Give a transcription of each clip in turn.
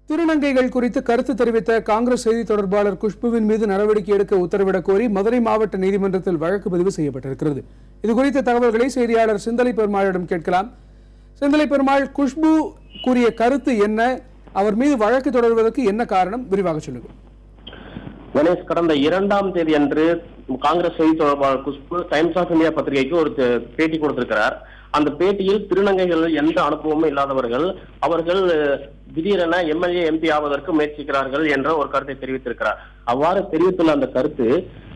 திருநங்கைகள் குறித்து கருத்து தெரிவித்த காங்கிரஸ் செய்தி தொடர்பாளர் குஷ்புவின் மீது நடவடிக்கை எடுக்க உத்தரவிடக் கோரி மதுரை மாவட்ட நீதிமன்றத்தில் வழக்கு பதிவு செய்யப்பட்டிருக்கிறது. இதுகுறித்த தகவல்களை செய்தியாளர் சிந்தலை பெருமாளிடம் கேட்கலாம். சிந்தலை பெருமாள், குஷ்பு கூறிய கருத்து என்ன? அவர் மீது வழக்கு தொடர்வதற்கு என்ன காரணம்? விரிவாக சொல்லுங்கள். கணேஷ், கடந்த 2ஆம் தேதி அன்று காங்கிரஸ் செய்தி தொடர்பாளர் குஷ்பு டைம்ஸ் ஆஃப் இந்தியா பத்திரிகைக்கு ஒரு பேட்டி கொடுத்திருக்கிறார். அந்த பேட்டியில் திருநங்கைகள் எந்த அனுபவமும் இல்லாதவர்கள், அவர்கள் திடீரென எம்எல்ஏ எம்பி ஆவதற்கு முயற்சிக்கிறார்கள் என்ற ஒரு கருத்தை தெரிவித்திருக்கிறார். அவ்வாறு தெரிவித்துள்ள அந்த கருத்து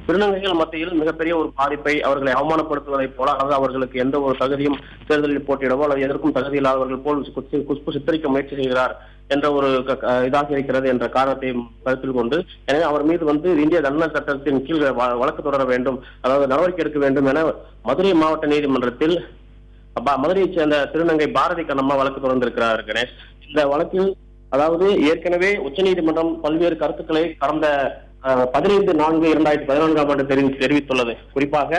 திருநங்கைகள் மத்தியில் மிகப்பெரிய ஒரு பாதிப்பை, அவர்களை அவமானப்படுத்துவதைப் போல, அதாவது அவர்களுக்கு எந்த ஒரு தகுதியும் தேர்தலில் போட்டியிடவோ அல்லது எதற்கும் தகுதி இல்லாதவர்கள் போல் குஷ்பு சித்தரிக்க முயற்சி செய்கிறார் என்ற ஒரு இதாக இருக்கிறது என்ற காரணத்தை கருத்தில் கொண்டு, எனவே அவர் மீது இந்திய தண்டனை சட்டத்தின் கீழ் வழக்கு தொடர வேண்டும், அதாவது நடவடிக்கை எடுக்க வேண்டும் என மதுரை மாவட்ட நீதிமன்றத்தில் மதுரையைச் சேர்ந்த திருநங்கை பாரதி கண்ணம்மா வழக்கு தொடர்ந்திருக்கிறார். கணேஷ், இந்த வழக்கில் அதாவது ஏற்கனவே உச்சநீதிமன்றம் பல்வேறு கருத்துக்களை கடந்த 15/4/2014 தெரிவித்துள்ளது. குறிப்பாக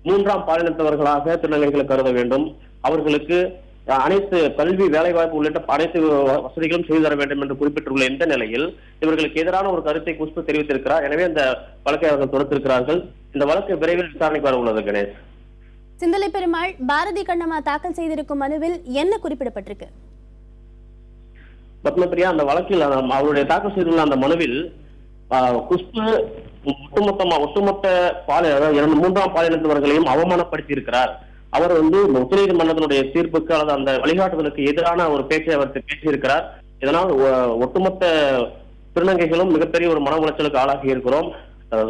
3ஆம் பாலினத்தவர்களாக திருநங்கைகளை கருத வேண்டும், அவர்களுக்கு அனைத்து கல்வி, வேலைவாய்ப்பு உள்ளிட்ட அனைத்து வசதிகளும் செய்து தர வேண்டும் என்று குறிப்பிட்டுள்ள இந்த நிலையில் இவர்களுக்கு எதிரான ஒரு கருத்தை குஷ்பு தெரிவித்திருக்கிறார். எனவே இந்த வழக்கை அவர்கள் தொடுத்திருக்கிறார்கள். இந்த வழக்கு விரைவில் விசாரணைக்கு வர உள்ளது. கணேஷ், சிந்தலை பெருமாள், பாரதி கண்ணம்மா தாக்கல் செய்திருக்கும் மனுவில் என்ன குறிப்பிடப்பட்டிருக்கு? பத்மபிரியா, அந்த வழக்கில் அவருடைய தாக்கல் செய்துள்ள அந்த மனுவில் குஷ்பு ஒட்டுமொத்த 3ஆம் பாலினத்தவர்களையும் அவமானப்படுத்தி இருக்கிறார். அவர் உச்சநீதிமன்றத்தினுடைய தீர்ப்புக்கு அல்லது அந்த வழிகாட்டுதலுக்கு எதிரான ஒரு பேச்சை அவர் பேசியிருக்கிறார். இதனால் ஒட்டுமொத்த திருநங்கைகளும் மிகப்பெரிய ஒரு மன உளைச்சலுக்கு ஆளாகி இருக்கிறோம்.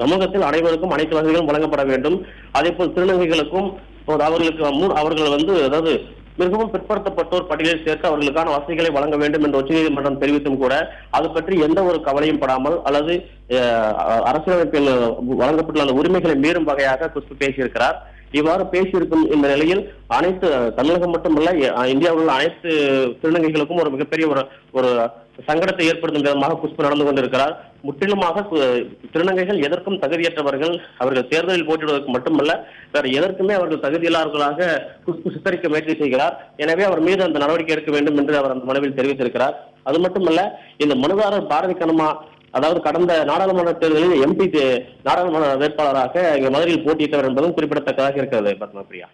சமூகத்தில் அனைவருக்கும் அனைத்து வசதிகளும் வழங்கப்பட வேண்டும். அதே போல் திருநங்கைகளுக்கும் அவர்கள் அதாவது மிகவும் பிற்படுத்தப்பட்டோர் பட்டியலில் சேர்த்து அவர்களுக்கான வசதிகளை வழங்க வேண்டும் என்று உச்சநீதிமன்றம் தெரிவித்தும் கூட அது பற்றி எந்த ஒரு கவலையும் படாமல் அல்லது அரசியலமைப்பில் வழங்கப்பட்டுள்ள அந்த உரிமைகளை மீறும் வகையாக குஷ்பு பேசியிருக்கிறார். இவ்வாறு பேசியிருக்கும் இந்த நிலையில் அனைத்து தமிழகம் மட்டுமல்ல, இந்தியாவில் உள்ள அனைத்து திருநங்கைகளுக்கும் ஒரு மிகப்பெரிய ஒரு சங்கடத்தை ஏற்படுத்தும் விதமாக குஷ்பு நடந்து கொண்டிருக்கிறார். முற்றிலுமாக திருநங்கைகள் எதற்கும் தகுதியற்றவர்கள், அவர்கள் தேர்தலில் போட்டியிடுவதற்கு மட்டுமல்ல வேறு எதற்குமே அவர்கள் தகுதியில்லாதவர்களாக குஷ்பு சித்தரிக்க முயற்சி செய்கிறார். எனவே அவர் மீது அந்த நடவடிக்கை எடுக்க வேண்டும் என்று அவர் அந்த மனுவில் தெரிவித்திருக்கிறார். அது மட்டுமல்ல, இந்த மனுதாரர் பாரதி கண்ணம்மா அதாவது கடந்த நாடாளுமன்ற தேர்தலில் எம்பி நாடாளுமன்ற வேட்பாளராக இங்க மதுரையில் போட்டியிட்டவர் என்பதும் குறிப்பிடத்தக்கதாக இருக்கிறது. பத்மபிரியா.